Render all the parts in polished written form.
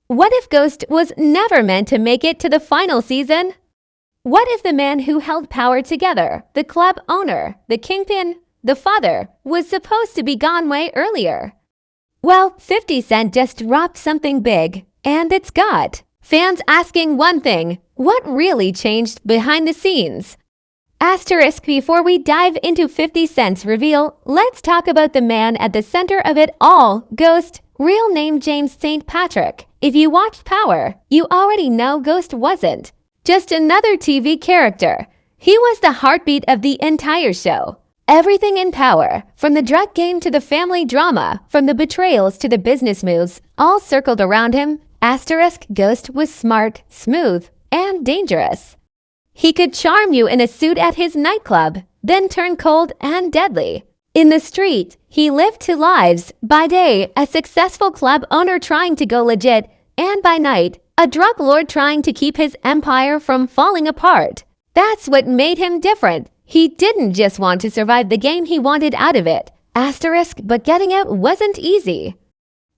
What if Ghost was never meant to make it to the final season? What if the man who held power together, the club owner, the kingpin, the father, was supposed to be gone way earlier? Well, 50 Cent just dropped something big, and it's got fans asking one thing: what really changed behind the scenes? Asterisk, before we dive into 50 Cent's reveal, let's talk about the man at the center of it all, Ghost, real name James St. Patrick. If you watched Power, you already know Ghost wasn't just another TV character. He was the heartbeat of the entire show. Everything in Power, from the drug game to the family drama, from the betrayals to the business moves, all circled around him. Asterisk, Ghost was smart, smooth, and dangerous. He could charm you in a suit at his nightclub, then turn cold and deadly. In the street, he lived two lives. By day, a successful club owner trying to go legit, and by night, a drug lord trying to keep his empire from falling apart. That's what made him different. He didn't just want to survive the game, he wanted out of it. Asterisk, but getting out wasn't easy.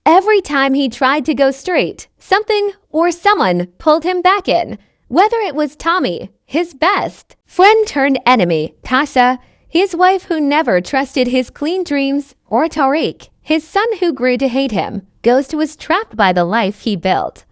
Every time he tried to go straight, something or someone pulled him back in. Whether it was Tommy, his best friend turned enemy, Tasha, his wife who never trusted his clean dreams, or Tariq, his son who grew to hate him, Ghost was trapped by the life he built.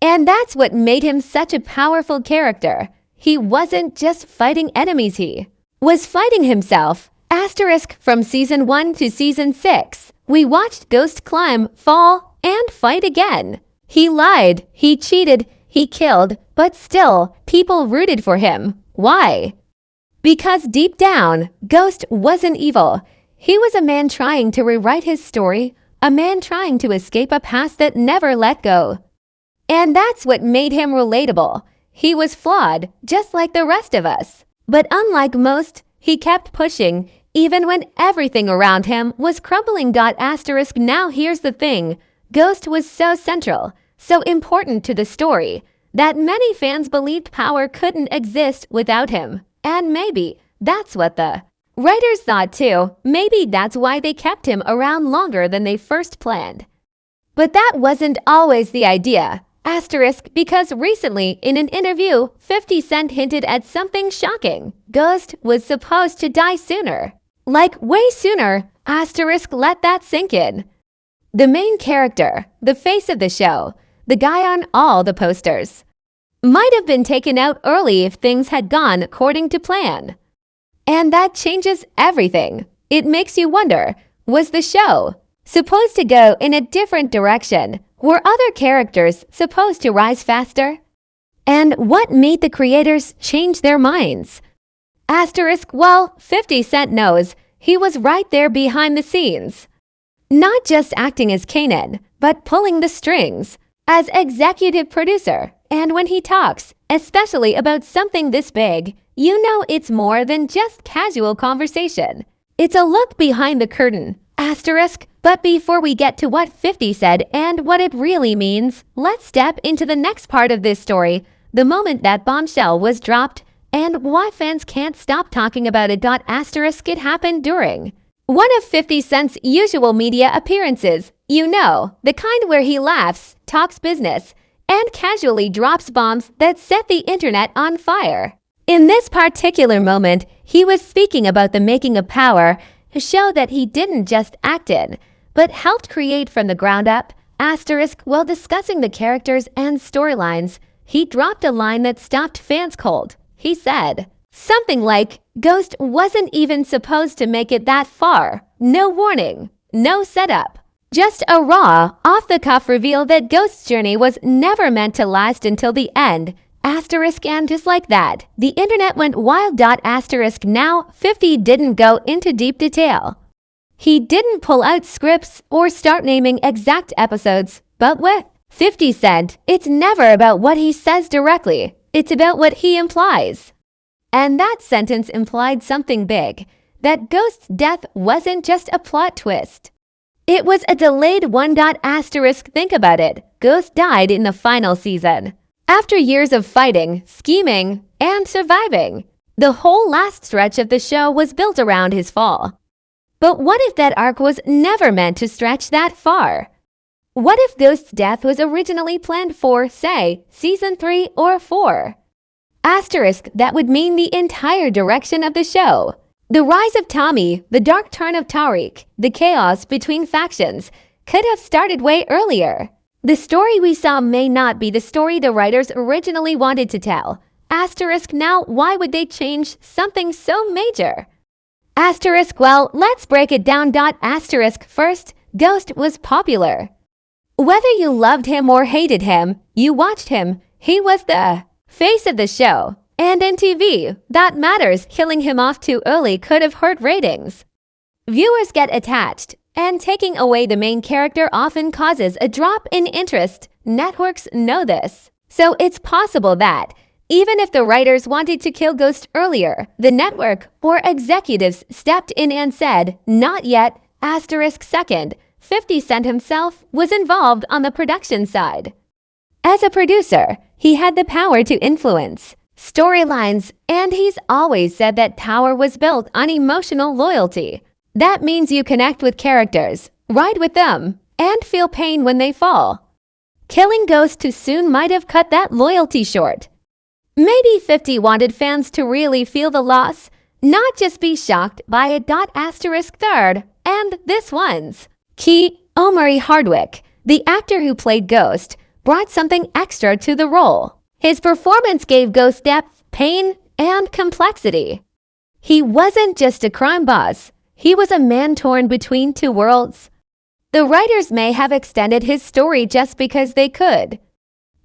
And that's what made him such a powerful character. He wasn't just fighting enemies, he was fighting himself. Asterisk, from season 1 to season 6, we watched Ghost climb, fall, and fight again. He lied, he cheated, he killed, but still, people rooted for him. Why? Because deep down, Ghost wasn't evil. He was a man trying to rewrite his story, a man trying to escape a past that never let go. And that's what made him relatable. He was flawed, just like the rest of us. But unlike most, he kept pushing, even when everything around him was crumbling. Asterisk, now here's the thing. Ghost was so central, so important to the story, that many fans believed Power couldn't exist without him. And maybe that's what the writers thought too. Maybe that's why they kept him around longer than they first planned. But that wasn't always the idea. Asterisk, because recently, in an interview, 50 Cent hinted at something shocking. Ghost was supposed to die sooner. Like, way sooner. Asterisk, let that sink in. The main character, the face of the show, the guy on all the posters, might have been taken out early if things had gone according to plan. And that changes everything. It makes you wonder, was the show supposed to go in a different direction? Were other characters supposed to rise faster? And what made the creators change their minds? Asterisk, well, 50 Cent knows. He was right there behind the scenes. Not just acting as Kanan, but pulling the strings as executive producer. And when he talks, especially about something this big, you know it's more than just casual conversation. It's a look behind the curtain. Asterisk, but before we get to what 50 said and what it really means, let's step into the next part of this story, the moment that bombshell was dropped, and why fans can't stop talking about it. Asterisk, it happened during one of 50 Cent's usual media appearances. You know, the kind where he laughs, talks business, and casually drops bombs that set the internet on fire. In this particular moment, he was speaking about the making of Power, a show that he didn't just act in, but helped create from the ground up. Asterisk, while discussing the characters and storylines, he dropped a line that stopped fans cold. He said something like, Ghost wasn't even supposed to make it that far. No warning, no setup. Just a raw, off-the-cuff reveal that Ghost's journey was never meant to last until the end. Asterisk, and just like that, the internet went wild. Asterisk, now 50 didn't go into deep detail. He didn't pull out scripts or start naming exact episodes, but with 50 Cent, it's never about what he says directly. It's about what he implies. And that sentence implied something big, that Ghost's death wasn't just a plot twist. It was a delayed one. Asterisk, think about it. Ghost died in the final season. After years of fighting, scheming, and surviving, the whole last stretch of the show was built around his fall. But what if that arc was never meant to stretch that far? What if Ghost's death was originally planned for, say, season 3 or 4? Asterisk, that would mean the entire direction of the show. The rise of Tommy, the dark turn of Tariq, the chaos between factions could have started way earlier. The story we saw may not be the story the writers originally wanted to tell. Asterisk, now why would they change something so major? Asterisk, well, let's break it down. Asterisk, first, Ghost was popular. Whether you loved him or hated him, you watched him. He was the face of the show. And in TV, that matters. Killing him off too early could have hurt ratings. Viewers get attached, and taking away the main character often causes a drop in interest. Networks know this. So it's possible that, even if the writers wanted to kill Ghost earlier, the network or executives stepped in and said, not yet. Asterisk second, 50 Cent himself was involved on the production side. As a producer, he had the power to influence storylines, and he's always said that power was built on emotional loyalty. That means you connect with characters, ride with them, and feel pain when they fall. Killing Ghost too soon might have cut that loyalty short. Maybe 50 wanted fans to really feel the loss, not just be shocked by it. Asterisk third, and this one's key. Omari Hardwick, the actor who played Ghost, brought something extra to the role. His performance gave Ghost depth, pain, and complexity. He wasn't just a crime boss. He was a man torn between two worlds. The writers may have extended his story just because they could.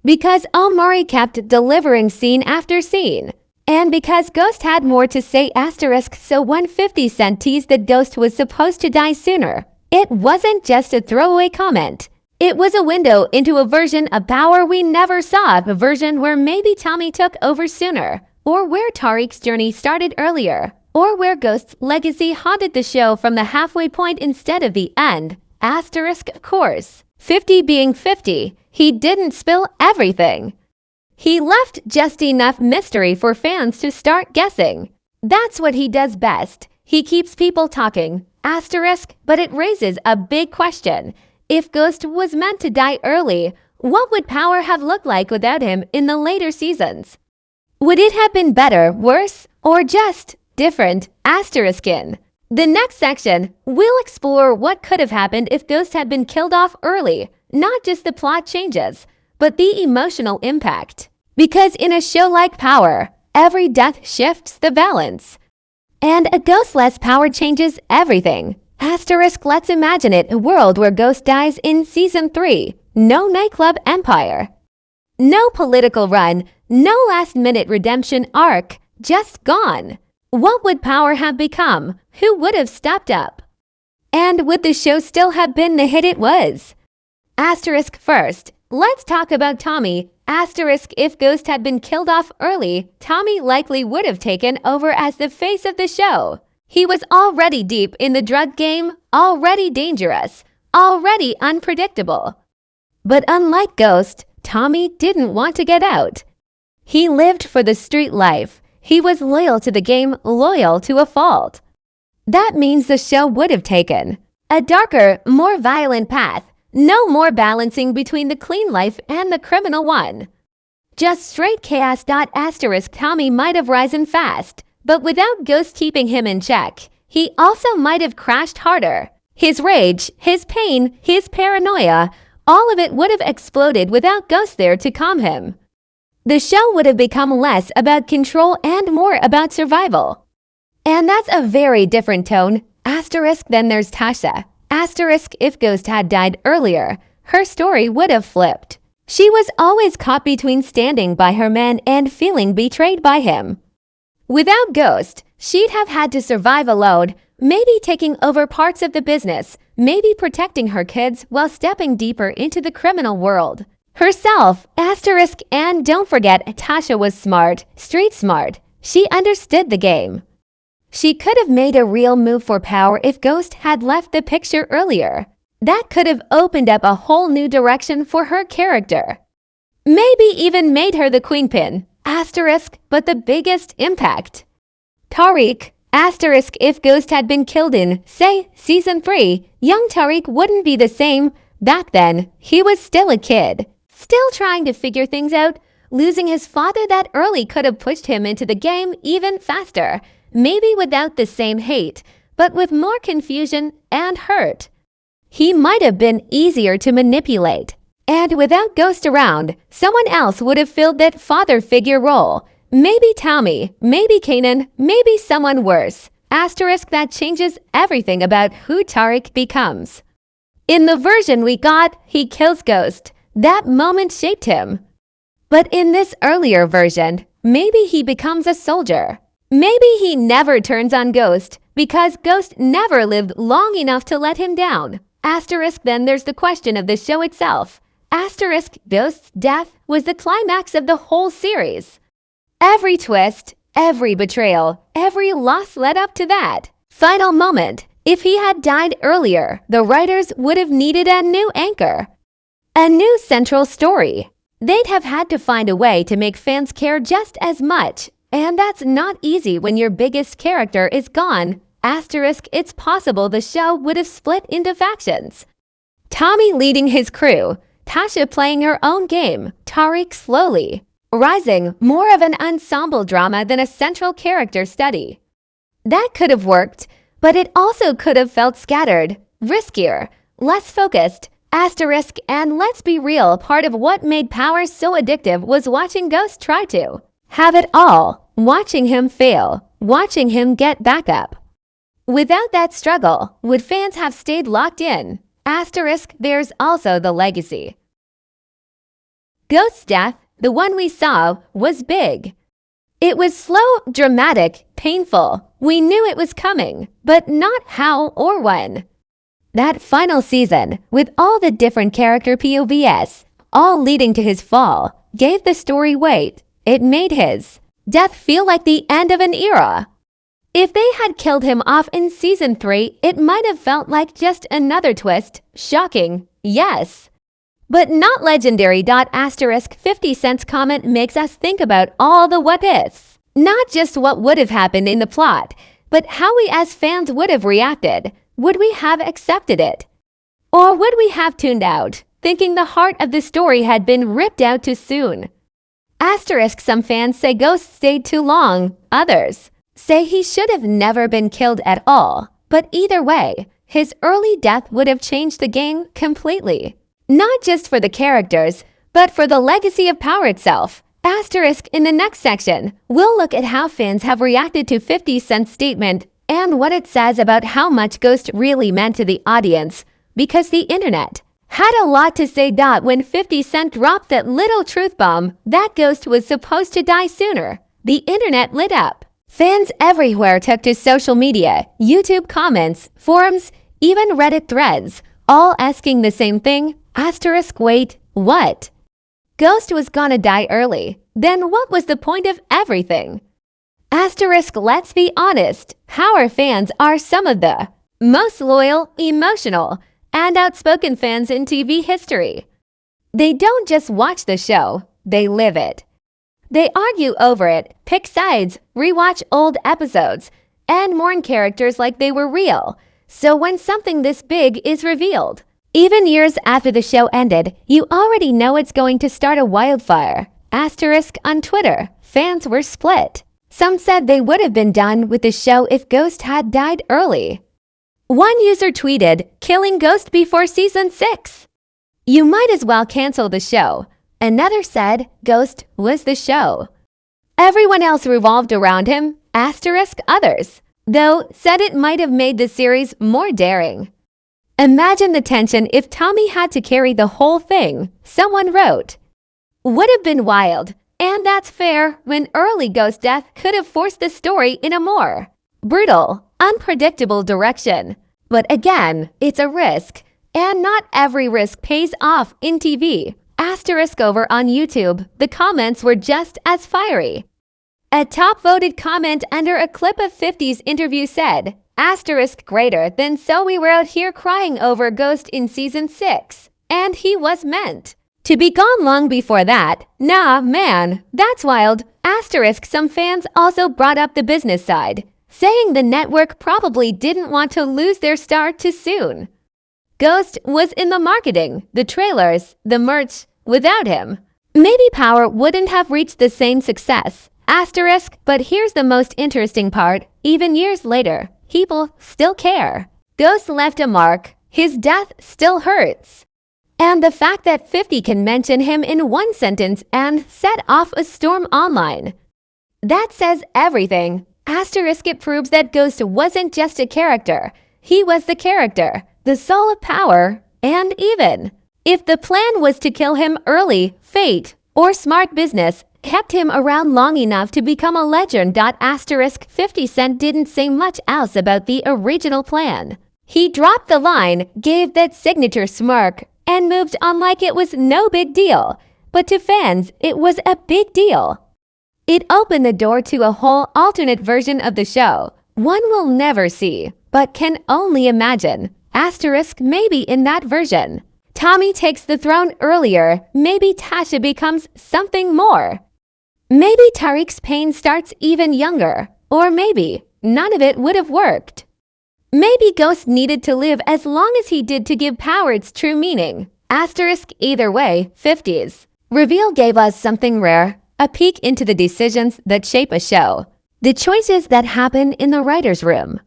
Because Omari kept delivering scene after scene. And because Ghost had more to say. Asterisk, so when 50 Cent teased that Ghost was supposed to die sooner, it wasn't just a throwaway comment. It was a window into a version of power we never saw, a version where maybe Tommy took over sooner, or where Tariq's journey started earlier, or where Ghost's legacy haunted the show from the halfway point instead of the end. Asterisk, of course. 50 being 50, he didn't spill everything. He left just enough mystery for fans to start guessing. That's what he does best. He keeps people talking. Asterisk, but it raises a big question. If Ghost was meant to die early, what would Power have looked like without him in the later seasons? Would it have been better, worse, or just different? Asterisk in. The next section, we'll explore what could have happened if Ghost had been killed off early, not just the plot changes, but the emotional impact. Because in a show like Power, every death shifts the balance. And a Ghost-less Power changes everything. Asterisk, let's imagine it, a world where Ghost dies in season 3. No nightclub empire. No political run, no last-minute redemption arc, just gone. What would Power have become? Who would have stepped up? And would the show still have been the hit it was? Asterisk first, let's talk about Tommy. Asterisk, if Ghost had been killed off early, Tommy likely would have taken over as the face of the show. He was already deep in the drug game, already dangerous, already unpredictable. But unlike Ghost, Tommy didn't want to get out. He lived for the street life. He was loyal to the game, loyal to a fault. That means the show would have taken a darker, more violent path. No more balancing between the clean life and the criminal one. Just straight chaos. Asterisk, Tommy might have risen fast, but without Ghost keeping him in check, he also might have crashed harder. His rage, his pain, his paranoia, all of it would have exploded without Ghost there to calm him. The show would have become less about control and more about survival. And that's a very different tone. Asterisk, then there's Tasha. Asterisk, if Ghost had died earlier, her story would have flipped. She was always caught between standing by her man and feeling betrayed by him. Without Ghost, she'd have had to survive alone, maybe taking over parts of the business, maybe protecting her kids while stepping deeper into the criminal world. Herself, asterisk, and don't forget, Tasha was smart, street smart. She understood the game. She could have made a real move for Power if Ghost had left the picture earlier. That could have opened up a whole new direction for her character. Maybe even made her the queenpin, asterisk, but the biggest impact. Tariq, asterisk, if Ghost had been killed in, say, season 3, young Tariq wouldn't be the same. Back then, he was still a kid, still trying to figure things out. Losing his father that early could have pushed him into the game even faster, maybe without the same hate, but with more confusion and hurt. He might have been easier to manipulate. And without Ghost around, someone else would have filled that father figure role. Maybe Tommy, maybe Kanan, maybe someone worse. Asterisk that changes everything about who Tariq becomes. In the version we got, he kills Ghost. That moment shaped him. But in this earlier version, maybe he becomes a soldier. Maybe he never turns on Ghost because Ghost never lived long enough to let him down. Asterisk then there's the question of the show itself. Asterisk Ghost's death was the climax of the whole series. Every twist, every betrayal, every loss led up to that final moment. If he had died earlier, the writers would have needed a new anchor, a new central story. They'd have had to find a way to make fans care just as much, and that's not easy when your biggest character is gone. Asterisk it's possible the show would have split into factions. Tommy leading his crew, Tasha playing her own game, Tariq slowly rising, more of an ensemble drama than a central character study. That could have worked, but it also could have felt scattered, riskier, less focused. Asterisk and let's be real, part of what made Power so addictive was watching Ghost try to have it all, watching him fail, watching him get back up. Without that struggle, would fans have stayed locked in? Asterisk there's also the legacy. Ghost's death, the one we saw, was big. It was slow, dramatic, painful. We knew it was coming, but not how or when. That final season, with all the different character POVs, all leading to his fall, gave the story weight. It made his death feel like the end of an era. If they had killed him off in season 3, it might have felt like just another twist. Shocking, yes. But not legendary. Asterisk 50 Cent's comment makes us think about all the what-ifs. Not just what would have happened in the plot, but how we as fans would have reacted. Would we have accepted it? Or would we have tuned out, thinking the heart of the story had been ripped out too soon? Asterisk some fans say Ghost stayed too long. Others say he should have never been killed at all. But either way, his early death would have changed the game completely. Not just for the characters, but for the legacy of Power itself. Asterisk in the next section, we'll look at how fans have reacted to 50 Cent's statement and what it says about how much Ghost really meant to the audience, because the internet had a lot to say. When 50 Cent dropped that little truth bomb that Ghost was supposed to die sooner, the internet lit up. Fans everywhere took to social media, YouTube comments, forums, even Reddit threads, all asking the same thing. Asterisk wait, what? Ghost was gonna die early. Then what was the point of everything? Asterisk let's be honest, Power fans are some of the most loyal, emotional, and outspoken fans in TV history. They don't just watch the show, they live it. They argue over it, pick sides, rewatch old episodes, and mourn characters like they were real. So when something this big is revealed, even years after the show ended, you already know it's going to start a wildfire. Asterisk on Twitter, fans were split. Some said they would have been done with the show if Ghost had died early. One user tweeted, killing Ghost before season 6. You might as well cancel the show. Another said, Ghost was the show. Everyone else revolved around him. Asterisk others, though, said it might have made the series more daring. Imagine the tension if Tommy had to carry the whole thing, someone wrote. Would have been wild, and that's fair when early Ghost death could have forced the story in a more brutal, unpredictable direction. But again, it's a risk, and not every risk pays off in TV. Asterisk over on YouTube, the comments were just as fiery. A top-voted comment under a clip of 50's interview said, asterisk greater than so we were out here crying over Ghost in season 6, and he was meant to be gone long before that. Nah, man, that's wild. Asterisk some fans also brought up the business side, saying the network probably didn't want to lose their star too soon. Ghost was in the marketing, the trailers, the merch. Without him, maybe Power wouldn't have reached the same success. Asterisk, but here's the most interesting part. Even years later, people still care. Ghost left a mark. His death still hurts. And the fact that 50 can mention him in one sentence and set off a storm online. That says everything. Asterisk, it proves that Ghost wasn't just a character. He was the character, the soul of Power, and even if the plan was to kill him early, fate or smart business kept him around long enough to become a legend. Asterisk 50 Cent didn't say much else about the original plan. He dropped the line, gave that signature smirk, and moved on like it was no big deal. But to fans, it was a big deal. It opened the door to a whole alternate version of the show. One we'll never see, but can only imagine. Asterisk, maybe in that version, Tommy takes the throne earlier. Maybe Tasha becomes something more. Maybe Tariq's pain starts even younger. Or maybe none of it would have worked. Maybe Ghost needed to live as long as he did to give Power its true meaning. Asterisk, either way, 50's reveal gave us something rare, a peek into the decisions that shape a show, the choices that happen in the writer's room,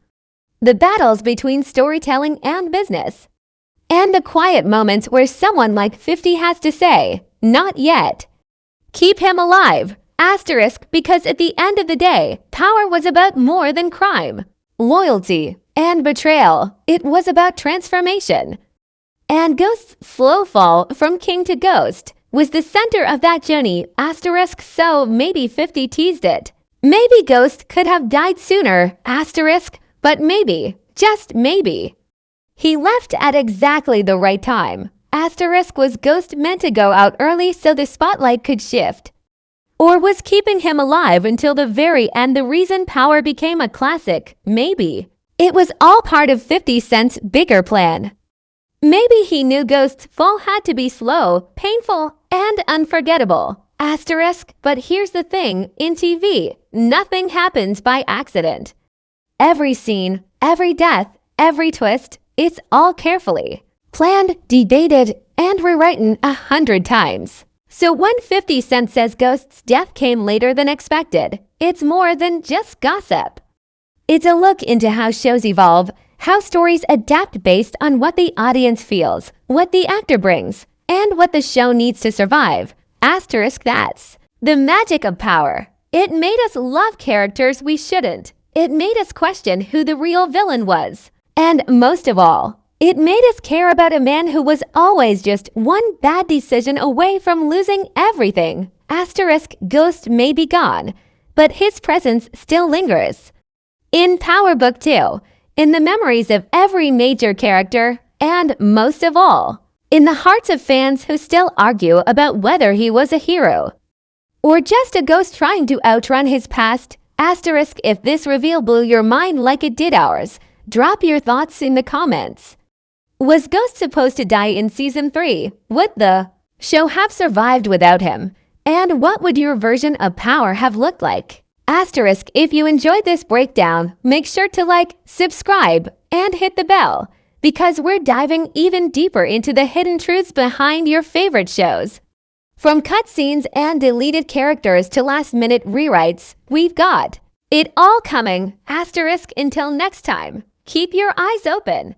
the battles between storytelling and business, and the quiet moments where someone like 50 has to say, not yet. Keep him alive. Asterisk, because at the end of the day, Power was about more than crime, loyalty, and betrayal. It was about transformation. And Ghost's slow fall from king to ghost was the center of that journey. Asterisk, so maybe 50 teased it. Maybe Ghost could have died sooner. Asterisk, but maybe, just maybe, he left at exactly the right time. Asterisk, was Ghost meant to go out early so the spotlight could shift? Or was keeping him alive until the very end the reason Power became a classic? Maybe it was all part of 50 Cent's bigger plan. Maybe he knew Ghost's fall had to be slow, painful, and unforgettable. Asterisk, but here's the thing, in TV, nothing happens by accident. Every scene, every death, every twist, it's all carefully planned, debated, and rewritten 100 times. So when 50 Cent says Ghost's death came later than expected, it's more than just gossip. It's a look into how shows evolve, how stories adapt based on what the audience feels, what the actor brings, and what the show needs to survive. Asterisk, that's the magic of Power. It made us love characters we shouldn't. It made us question who the real villain was. And most of all, it made us care about a man who was always just one bad decision away from losing everything. Asterisk, Ghost may be gone, but his presence still lingers. In Power Book 2, in the memories of every major character, and most of all, in the hearts of fans who still argue about whether he was a hero or just a ghost trying to outrun his past. Asterisk, if this reveal blew your mind like it did ours, drop your thoughts in the comments. Was Ghost supposed to die in Season 3? Would the show have survived without him? And what would your version of Power have looked like? Asterisk, if you enjoyed this breakdown, make sure to like, subscribe, and hit the bell, because we're diving even deeper into the hidden truths behind your favorite shows. From cutscenes and deleted characters to last-minute rewrites, we've got it all coming. Asterisk, until next time, keep your eyes open.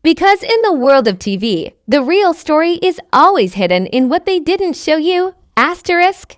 Because in the world of TV, the real story is always hidden in what they didn't show you. Asterisk.